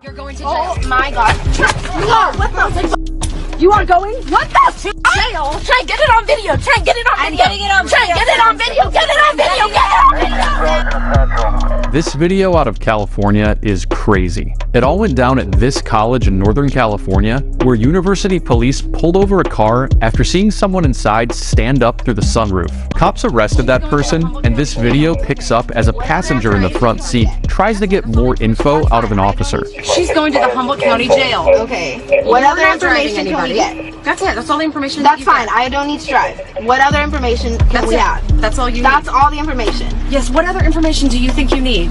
You're going to jail. Oh my god. No, what the? You are going? What the? To jail? Try and get it on video. Try and get it on video. I'm getting it on Try and get it on video. Get it on video. Get it on video. This video out of California is crazy. It all went down at this college in Northern California, where university police pulled over a car after seeing someone inside stand up through the sunroof. Cops arrested that person, and this video picks up as a passenger in the front seat tries to get more info out of an officer. She's going to the Humboldt County Jail. Okay. What other information can we get? That's it. That's all the information. That's fine. I don't need to drive. What other information can we have? That's all you That's need. all the information. Yes, what other information do you think you need?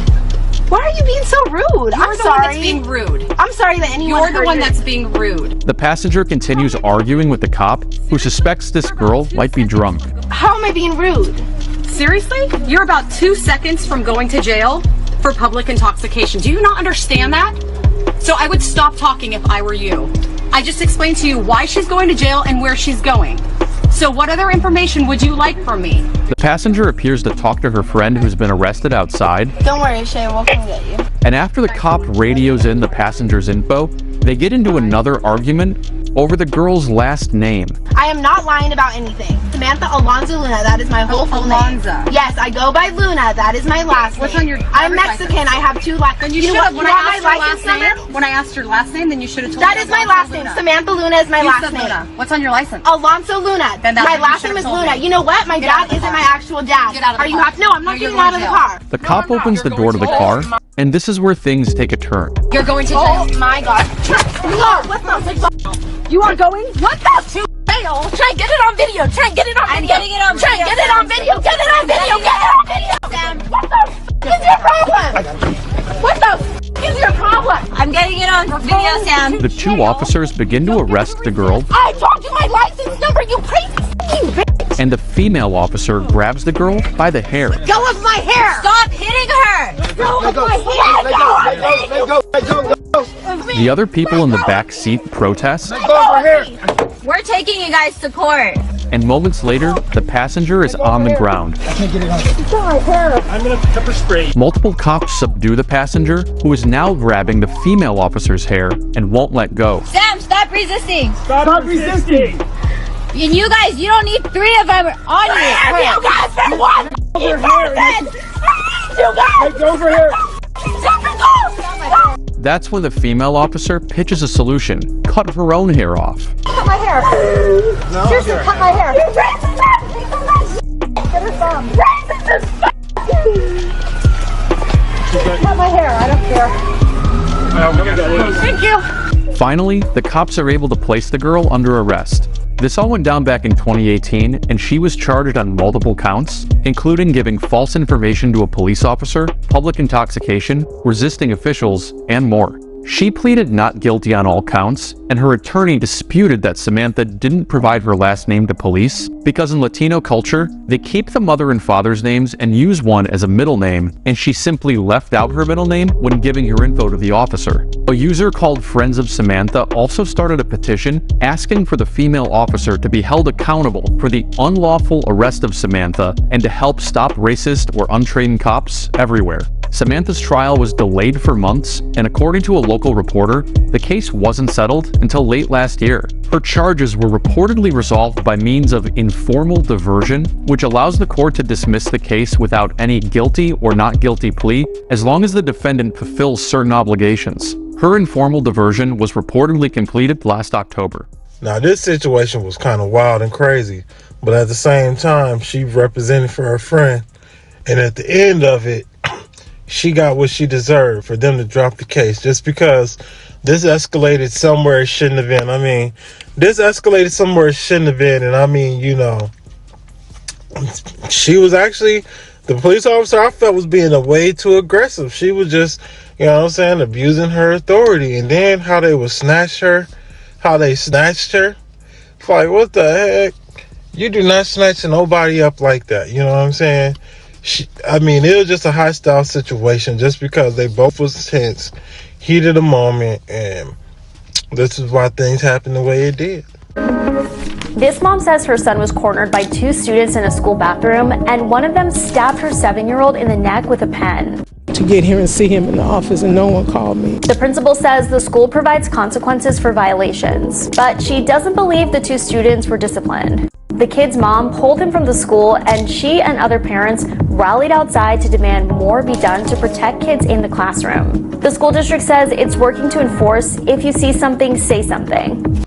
Why are you being so rude? You're I'm the sorry. one that's being rude. I'm sorry that anyone You're the one that's being rude. The passenger continues arguing with the cop, who suspects this girl might be drunk. How am I being rude? Seriously? You're about 2 seconds from going to jail for public intoxication. Do you not understand that? So I would stop talking if I were you. I just explained to you why she's going to jail and where she's going. So what other information would you like from me? The passenger appears to talk to her friend who's been arrested outside, Don't worry, Shay. We'll come get you. and after the cop radios in the passenger's info, they get into another argument over the girl's last name. I am not lying about anything. Samantha Alonzo Luna, that is my whole full Alonzo. name. Yes, I go by Luna. That is my last What's name. on your I'm driver's Mexican. I have two last Then you know should have, what? when You I want asked my your license last number? name, when I asked your last name, then you should have told That me is my Alonzo last name. Luna. Samantha Luna is my You last said name. Luna. What's on your license? Alonzo Luna. Then that's My what you last should name have is told Luna. me. You know what? My Get out dad of the isn't car. my actual dad. Get out of the Are you car. happy? No, I'm not No, you're getting going out of to the jail. car. The cop opens the door to the car, and this is where things take a turn. You're going to Oh jail. my god. No, what the? You are going? What the? To jail? Try and get it on video. Try and get it on video. I'm getting it on Try and video, get it on video. Get it on video. Get it on video. What the is your problem? What the is your problem? I'm getting it on video, Sam. The two officers begin to arrest the girl, I told you my license number, you crazy bitch. and the female officer grabs the girl by the hair. Go with my hair. Stop hitting her. Go with my hair. The other people in the back seat protest, We're taking you guys to court. and moments later, the passenger is on the ground. I'm gonna pepper spray. Multiple cops subdue the passenger, who is now grabbing the female officer's hair and won't let go. Sam, stop resisting. Stop resisting. And you guys, you don't need three of them on you. You guys for what? Over here. You guys. Hey, over here. That's when the female officer pitches a solution: cut her own hair off. Cut my hair. No, Seriously, cut my hair. You racist. Get her thumb. Racist. Cut my hair. I don't care. Thank you. Finally, the cops are able to place the girl under arrest. This all went down back in 2018, and she was charged on multiple counts, including giving false information to a police officer, public intoxication, resisting officials, and more. She pleaded not guilty on all counts, and her attorney disputed that Samantha didn't provide her last name to police because in Latino culture, they keep the mother and father's names and use one as a middle name, and she simply left out her middle name when giving her info to the officer. A user called Friends of Samantha also started a petition asking for the female officer to be held accountable for the unlawful arrest of Samantha and to help stop racist or untrained cops everywhere. Samantha's trial was delayed for months, and according to a local reporter, the case wasn't settled until late last year. Her charges were reportedly resolved by means of informal diversion, which allows the court to dismiss the case without any guilty or not guilty plea, as long as the defendant fulfills certain obligations. Her informal diversion was reportedly completed last October. Now, this situation was kind of wild and crazy, but at the same time, she represented for her friend, and at the end of it, she got what she deserved for them to drop the case, just because this escalated somewhere it shouldn't have been. I mean, this escalated somewhere it shouldn't have been, and I mean, you know, she was actually, the police officer I felt was being way too aggressive. She was just, you know what I'm saying, abusing her authority, and then how they would snatch her, how they snatched her. It's like, what the heck? You do not snatch nobody up like that, you know what I'm saying? I mean, it was just a hostile situation just because they both was tense, heat of the moment, and this is why things happened the way it did. This mom says her son was cornered by 2 students in a school bathroom, and one of them stabbed her 7-year-old in the neck with a pen. To get here and see him in the office and no one called me. The principal says the school provides consequences for violations, but she doesn't believe the 2 students were disciplined. The kid's mom pulled him from the school, and she and other parents rallied outside to demand more be done to protect kids in the classroom. The school district says it's working to enforce if you see something, say something.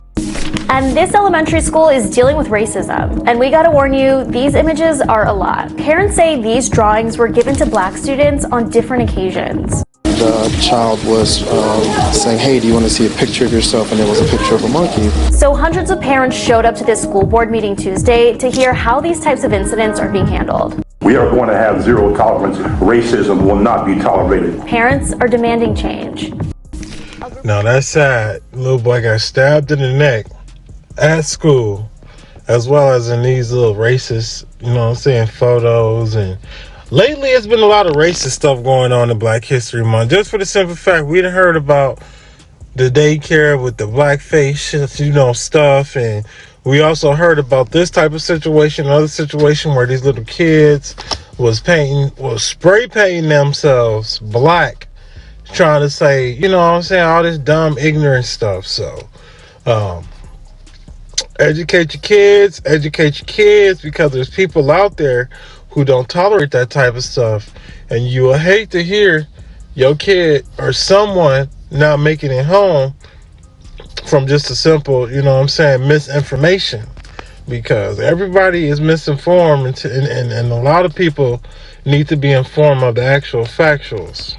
And this elementary school is dealing with racism. And we gotta warn you, these images are a lot. Parents say these drawings were given to black students on different occasions. The child was saying, hey, do you want to see a picture of yourself? And it was a picture of a monkey. So hundreds of parents showed up to this school board meeting Tuesday to hear how these types of incidents are being handled. We are going to have zero tolerance. Racism will not be tolerated. Parents are demanding change. Now that's sad. Little boy got stabbed in the neck at school, as well as in these little racist, photos. And lately it's been a lot of racist stuff going on in Black History Month, just for the simple fact we done heard about the daycare with the blackface, stuff, and we also heard about this type of situation, another situation where these little kids was spray painting themselves black, trying to say, all this dumb, ignorant stuff. So, educate your kids, because there's people out there who don't tolerate that type of stuff. And you will hate to hear your kid or someone not making it home from just a simple, misinformation. Because everybody is misinformed, and a lot of people need to be informed of the actual factuals.